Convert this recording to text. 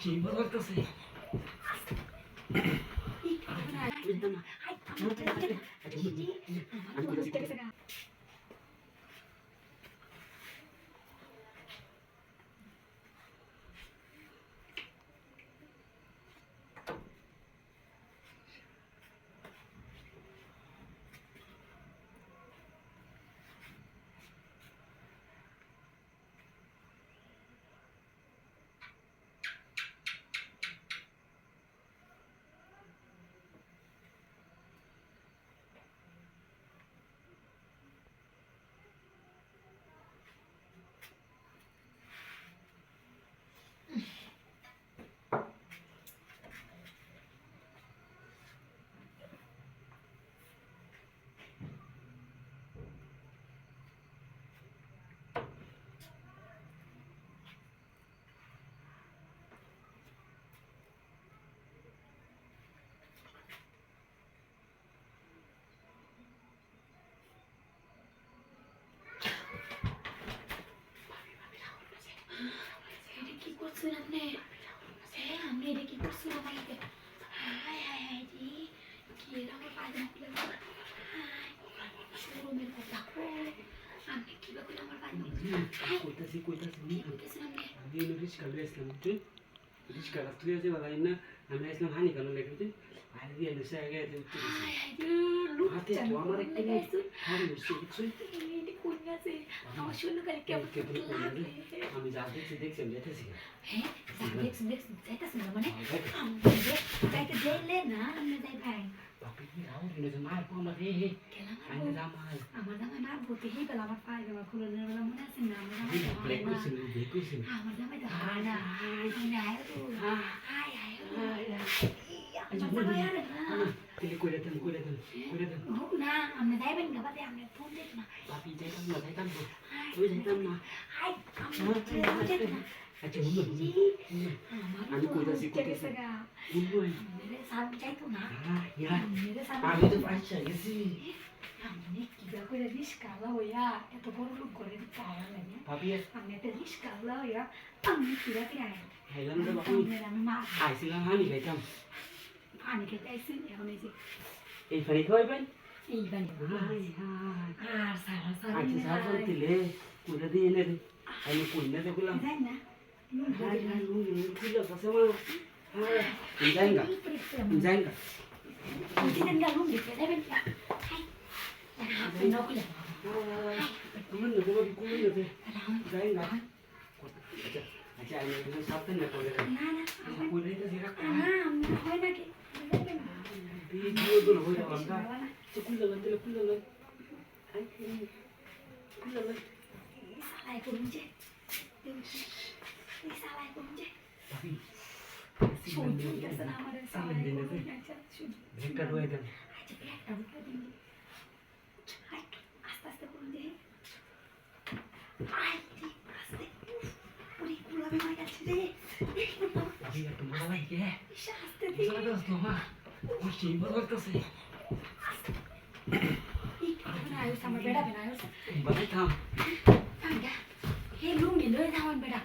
সেই বলতেছে আমি যা দেখছি দেখছি আমি যেতেছি হ্যাঁ দেখছি দেখছি যাইতাছি না মানে যাইতে দিলে না আমি যাই ভাই বাপি কি রাও রে যে মার পড়া রে আইনে জামাই আমার জামাই না বলতে হি বেলা আমার পায়ে দেওয়া খুলে নেওয়া মনে আছে না আমার ব্রেক করছিল আমার জামাই তো হয় না আমি আয় তো হাই হাই আমার জামাই আর না তুই কইরে দেন হোক না আমরা যাইবেন না বাদে আমরা ফোন দেব না বাপি যাইতাম না ওই যাইতাম না হাই আমরা আচ্ছা বললো আমি কইতাছি বলবো মেরে সামনে যাইতো না ইয়া মেরে সামনে আমি তো পাইছি গেছি আমি কি করে রিস্কালা হইয়া এত বড় লোক করে দিতে আয়া লাগে ভাবি আমি একটা রিস্কালা হইয়া আমি কি রাতে আয়া হাইলাম রে বাপি আমি মা আইছিলাম হানি খাইতাম পানি খেতে আইসি এখন এই যে এই ফারি খাইবেন এই বানি আর সারা সারা আচ্ছা সারা দিলে কইরা দিয়ে নে আমি কইনা দেখলাম যাই না হাই হাই খুলে কাছে মা হাই যাইঙ্গা দিন গা লুম দিতে যাবেন না হাই না খুলে কুমিন না যাইঙ্গা আচ্ছা আমি একটু সাবধান না করে না না কইরে তো জিরা না আমি হয় না কি ভিডিও গুলো হইরা আমরা তো খুলে হাই খুলে সালাই করুন যে এই সালাই করুন যে ভাবি শুনতে গেছে না আমাদের সালাই করুন আচ্ছা শুন ব্রেকটা রয়ে দেন আচ্ছা একটা উঠে দিন হাই আস্তে আস্তে করুন যে হাই আস্তে পুরি কুলাবে মাই যাচ্ছে রে ভাবি একটু মজা লাগে আস্তে দিন মজা লাগছে তোমা সেই বলতেছে আয়ুষ আমার বেড়া বেড়া আয়ুষ বাবা থাম হে লুঙ্গি লয়ে যাওয়ান বেড়া